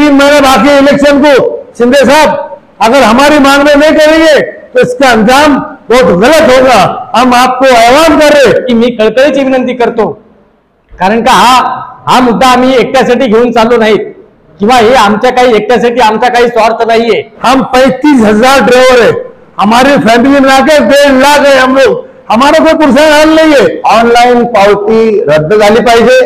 3 महीने बाकी इलेक्शन को। शिंदे साहब अगर हमारी मांग में नहीं करेंगे तो इसका अंजाम बहुत गलत होगा। हम आपको आह्वान कर रहे की मी कळकळीची विनंती करतो, कारण का हा मुद्दा आम्ही एकट्यासाठी घेऊन चाललो नाहीत किंवा हे आमच्या काही एकट्यासाठी आमचा काही स्वार्थ नाहीये। हम 35,000 ड्राइवर है, हमारी फैमिली में आके 1.5 लाख है हम लोग, हमारा कोई पुरस्कार हाल नहीं है। ऑनलाईन पावती रद्द झाली पाहिजे,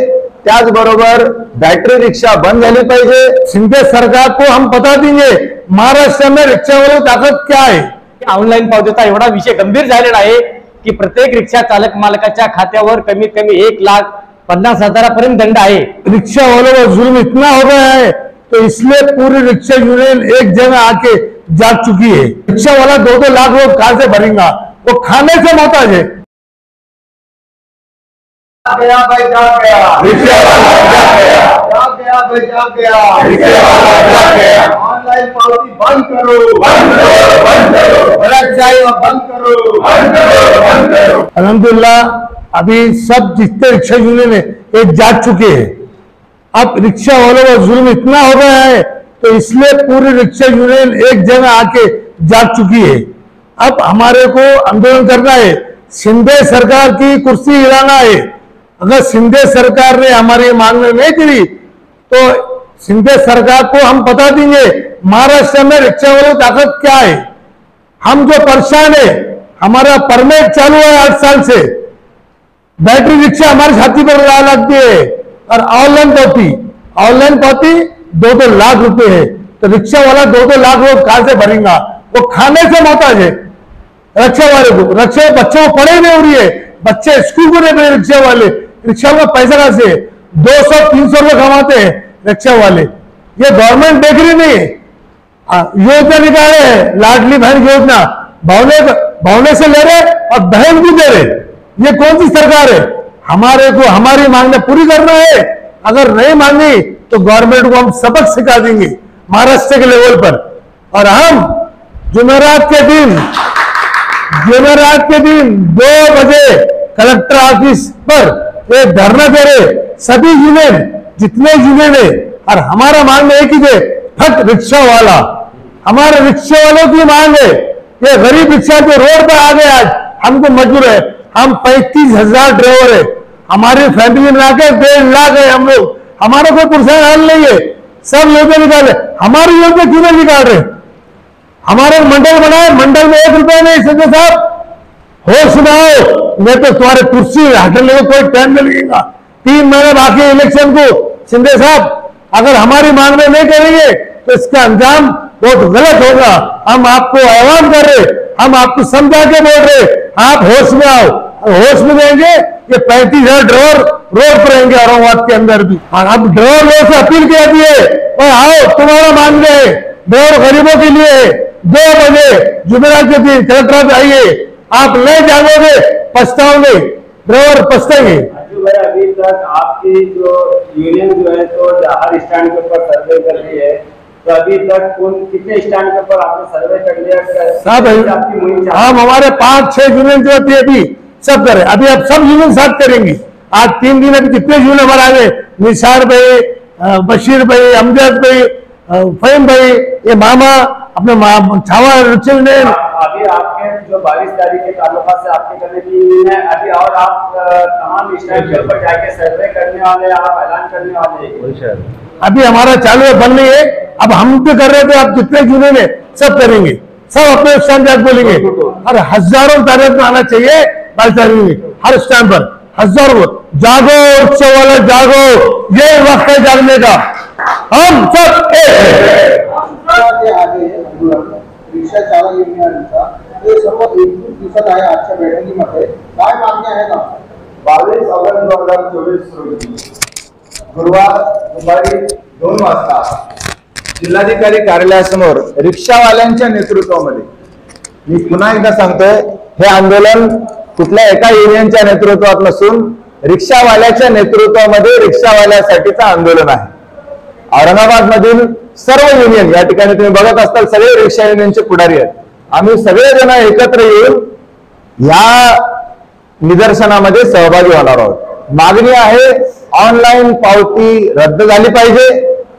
त्याचबरोबर बॅटरी रिक्षा बंद झाली पाहिजे। शिंदे सरकार को हम बता देंगे महाराष्ट्र में रिक्शा वालों की ताकत क्या है। ऑनलाईन पावतीचा एवढा विषय गंभीर झालेला आहे की प्रत्येक रिक्षा चालक मालकाच्या खात्यावर कमीत कमी 1,50,000 दंड आहे। रिक्शा वालों का जुल्म इतना हो गया है तो इसलिए पूरी रिक्शा यूनियन एक जगह आके जाग चुकी है। रिक्शा वाला 2-2 लाख लोग कहां से भरेगा, वो खाने से मोहताज है। गया भाई जाग गया, रिक्शा वाला जाग गया, जाग गया भाई जाग गया, रिक्शा वाला जाग गया। ऑनलाइन पावती बंद करो, बंद करो, बंद करो, भ्रष्टाचार बंद करो, बंद करो, बंद करो। अल्हम्दुलिल्लाह अभी सब जितने रिक्शा यूनियन है ये जाग चुके हैं। अब रिक्शा वालों का जुल्म इतना हो गया है तो इसलिए पूरी रिक्शा यूनियन एक जगह आके जाग चुकी है। अब हमारे को आंदोलन करना है, शिंदे सरकार की कुर्सी हिलाना है। अगर शिंदे सरकार ने हमारी मांग में नहीं करी तो शिंदे सरकार को हम बता देंगे महाराष्ट्र में रिक्शा वालों की ताकत क्या है। हम जो परेशान है, हमारा परमिट चालू है 8 साल से, बैटरी रिक्शा हमारी छाती पर लगती है और ऑनलाइन पावती 2-2 लाख रुपए है, तो रिक्शा वाला 2-2 लाख लोग कहां से भरेगा, वो खाने से मोहताज है। रिक्शा वाले को, रिक्शा बच्चों को पढ़ाई नहीं हो रही है, बच्चे स्कूल को नहीं पढ़े, रिक्शा वाले, रिक्शा का पैसा कहां से 200-300 रुपए कमाते हैं रिक्शा वाले। ये गवर्नमेंट देख रही नहीं है। योजना निकाले हैं, लाडली बहन योजना, भावने से ले रहे और बहन भी दे रहे, ये कौन सी सरकार है। हमारे को हमारी मांगने पूरी करना है, अगर नहीं मांगी तो गवर्नमेंट को हम सबक सिखा देंगे महाराष्ट्र के लेवल पर। और हम जुमेरात के दिन 2 बजे कलेक्टर ऑफिस पर एक धरना दे रहे, सभी यूनियन जितने यूनियन है, और हमारा मांग एक ही है, फट रिक्शा वाला। हमारे रिक्शा वालों की मांग है, ये गरीब रिक्शा के रोड पर आ गए, आज हमको मजबूर है। हम 35,000 ड्राइवर है, हमारी फैमिली में आके 1.5 लाख है हम लोग, हमारा कोई पुरस्कार हाल नहीं है। सब योजना निकाले, हमारी योजना क्यों नहीं निकाल रहे। हमारे मंडल बनाए, मंडल में 1 रुपया नहीं। संजय साहब होश में आओ, मैं तो तुम्हारे कुर्सी हटने को कोई टाइम नहीं लगेगा। 3 महीने बाकी इलेक्शन को। शिंदे साहब अगर हमारी मांग में नहीं करेंगे तो इसका अंजाम बहुत गलत होगा। हम आपको आह्वान कर रहे, हम आपको समझा के बोल रहे, आप होश में आओ। होश में रहेंगे ये 35,000 ड्राइवर रोड पर रहेंगे औरंगाबाद के अंदर भी। अब ड्राइवर लोगों से अपील किया है, आओ तुम्हारा मांग है, ड्राइवर गरीबों के लिए है। 2 बजे जुमेरात के दिन कलेक्टर पे आइए, आप नहीं जागोगे पछताओगे, ड्राइवर पछताएंगे। अभी तक आपकी जो यूनियन जो है तो हर स्टैंड के ऊपर सर्वे कर रही है, तो अभी तक कितने स्टैंड के ऊपर आपने सर्वे कर लिया साहब? हम हमारे 5-6 यूनियन जो होती है अभी सब करें, अभी अब सब यूनियन साथ करेंगे। आज 3 दिन अभी कितने यूनियन हमारे आगे, निसार भाई, बशीर भाई, अमजद भाई, फहीम भाई, ये मामा अपने छावा यूनियन। अभी आपके जो 22 तारीख के ताल्लुका से आपके करने की है अभी, और आप तमाम स्टैंड के ऊपर जाके सर्वे करने वाले, आप ऐलान करने वाले। अभी हमारा चालू है, बंद नहीं है। अब हम भी कर रहे थे, आप जितने यूनियन है सब करेंगे, सब अपने स्टैंड जाकर बोलेंगे। और हजारों तारीख में आना चाहिए बालचारी, हर स्टैंड पर हजारों। जागो रिक्शा वाला जागो, ये वक्त है जागने का। हम सब रिक्षा चालक युनियनचा ते सर्व एकजूट दिसत आहे आजच्या बैठकीमध्ये। काय मागणी आहे का? 22 ऑगस्ट 2024 रोजी गुरुवार दुपारी 2 वाजता जिल्हाधिकारी कार्यालयासमोर रिक्षावाल्यांच्या नेतृत्वामध्ये, मी पुन्हा एकदा सांगतोय, हे आंदोलन कुठल्या एका युनियनच्या नेतृत्वात नसून रिक्षावाल्याच्या नेतृत्वामध्ये रिक्षावाल्यासाठीचं आंदोलन आहे। औरंगाबाद मधील सर्व युनियन, या ठिकाणी तुम्ही बघत असताल सगळे रिक्षा युनियनचे पुढारी आहेत, आम्ही सगळेजण एकत्र येऊन या निदर्शनामध्ये सहभागी होणार आहोत। मागणी आहे ऑनलाईन पावती रद्द झाली पाहिजे,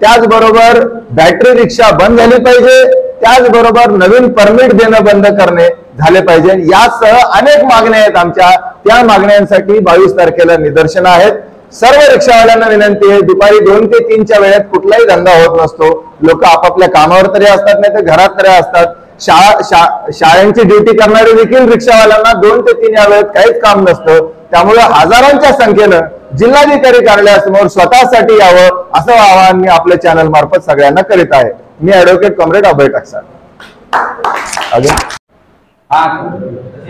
त्याचबरोबर बॅटरी रिक्षा बंद झाली पाहिजे, त्याचबरोबर नवीन परमिट देणं बंद करणे झाले पाहिजे। यासह अनेक मागण्या आहेत आमच्या, त्या मागण्यांसाठी 22 तारखेला निदर्शनं आहेत। सर्व रिक्षावाल्यांना विनंती आहे, दुपारी 2 ते 3च्या वेळेत कुठलाही धंदा होत नसतो, लोक आपापल्या कामावर तरी असतात, नाही तर घरात तरी असतात। शाळांची ड्युटी करणारे देखील रिक्षावाल्यांना 2 ते 3 या वेळेत काहीच काम नसतं, त्यामुळे हजारांच्या संख्येनं जिल्हाधिकारी कार्यालयासमोर स्वतःसाठी यावं असं आवाहन मी आपल्या चॅनल मार्फत सगळ्यांना करीत आहे। मी ऍडव्होकेट कॉम्रेड अभय टाकसाळ।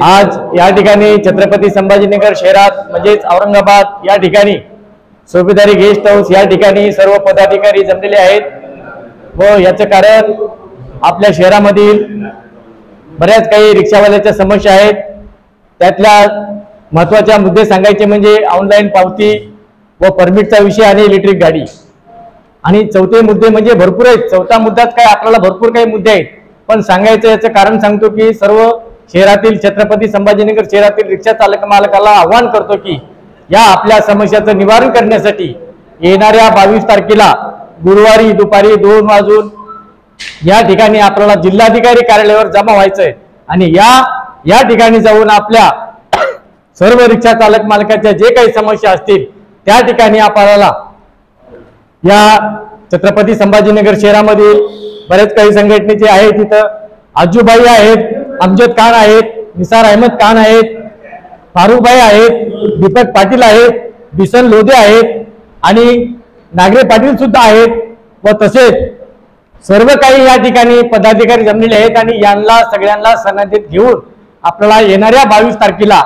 आज या ठिकाणी छत्रपती संभाजीनगर शहरात म्हणजेच औरंगाबाद या ठिकाणी सोबेदारी गेस्ट हाऊस या ठिकाणी सर्व पदाधिकारी जमलेले आहेत व याचं कारण आपल्या शहरामधील बऱ्याच काही रिक्षावाल्याच्या समस्या आहेत। त्यातल्या महत्त्वाच्या मुद्दे सांगायचे म्हणजे ऑनलाईन पावती व परमिटचा विषय आणि इलेक्ट्रिक गाडी, आणि चौथे मुद्दे म्हणजे भरपूर आहेत। चौथा मुद्द्यात काय आपल्याला भरपूर काही मुद्दे आहेत, पण सांगायचं याचं कारण सांगतो की सर्व शहरातील छत्रपती संभाजीनगर शहरातील रिक्षा चालक मालकाला आवाहन करतो की या आपल्या समस्याचं निवारण करण्यासाठी येणाऱ्या 22 तारखेला गुरुवारी दुपारी 2 वाजून या ठिकाणी आपल्याला जिल्हाधिकारी कार्यालयावर जमा व्हायचंय आणि या ठिकाणी जाऊन आपल्या सर्व रिक्षा चालक मालकाच्या जे काही समस्या असतील त्या ठिकाणी आपल्याला या छत्रपती संभाजीनगर शहरामधील बरेच काही संघटनेचे आहेत, तिथं आजूबाई आहेत, अमजद खान आहेत, निसार अहमद खान आहेत, फारुखभाई आहेत, दीपक पाटील आहेत, बिसन लोधे आहेत आणि नागरे पाटील सुद्धा आहेत व तसेच सर्व काही या ठिकाणी पदाधिकारी जमलेले आहेत आणि यांना सगळ्यांना सन्मानित घेऊन आपल्याला येणाऱ्या 22 तारखेला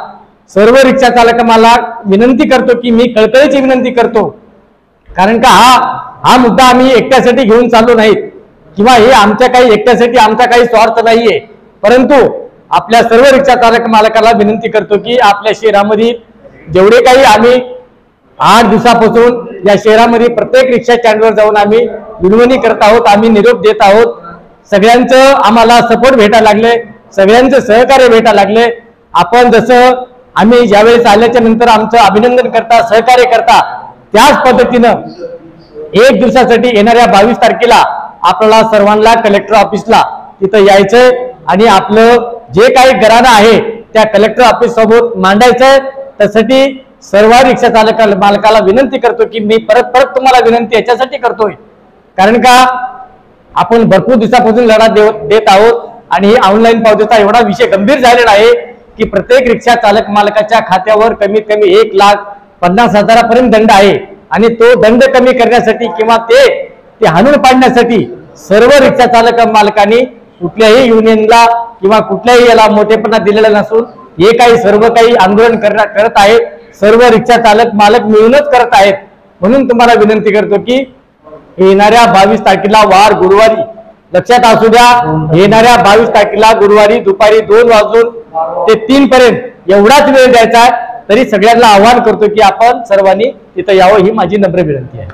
सर्व रिक्षा चालक मला विनंती करतो की मी कळकळीची विनंती करतो, कारण का हा मुद्दा आम्ही एकट्यासाठी घेऊन चाललो नाहीत किंवा हे आमच्या काही एकट्यासाठी आमचा काही स्वार्थ नाहीये, परंतु आपल्या सर्व रिक्षा चालक मालकाला विनंती करतो की आपल्या शहरामध्ये जेवढे काही आम्ही 8 दिवसापासून या शहरामध्ये प्रत्येक रिक्षा स्टँडवर जाऊन आम्ही विनवणी करत आहोत, आम्ही निरोप देत आहोत, सगळ्यांचं आम्हाला सपोर्ट भेटायला लागले, सगळ्यांचं सहकार्य भेटायला लागले। आपण जसं आम्ही ज्यावेळेस आल्याच्या नंतर आमचं अभिनंदन करता, सहकार्य करता, त्याच पद्धतीनं 1 दिवसासाठी येणाऱ्या 22 तारखेला आपल्याला सर्वांना कलेक्टर ऑफिसला तिथं यायचंय आणि आपलं जे काही घराणं आहे त्या कलेक्टर ऑफिस सोबत मांडायचंय। त्यासाठी सर्व रिक्षा चालक मालकाला विनंती करतो की मी परत तुम्हाला विनंती याच्यासाठी करतोय, कारण का आपण भरपूर दिवसापासून लढा देत आहोत आणि ऑनलाईन पावतीचा एवढा विषय गंभीर झालेला आहे की प्रत्येक रिक्षा चालक मालकाच्या खात्यावर कमीत कमी 1,50,000 दंड आहे आणि तो दंड कमी करण्यासाठी किंवा ते हाणून पाडण्यासाठी सर्व रिक्षा चालक मालकांनी कुठल्याही युनियनला किंवा कुठल्याही याला मोठेपणा दिलेला नसून हे काही सर्व काही आंदोलन करत आहेत, सर्व रिक्षा चालक मालक मिळूनच करत आहेत। म्हणून तुम्हाला विनंती करतो की येणाऱ्या 22 तारखेला वार गुरुवारी लक्षात असू द्या, येणाऱ्या 22 तारखेला गुरुवारी दुपारी 2 वाजून ते 3 पर्यंत एवढाच वेळ द्यायचा आहे। तरी सगळ्यांना आवाहन करतो की आपण सर्वांनी तिथं यावं ही माझी नम्र विनंती आहे।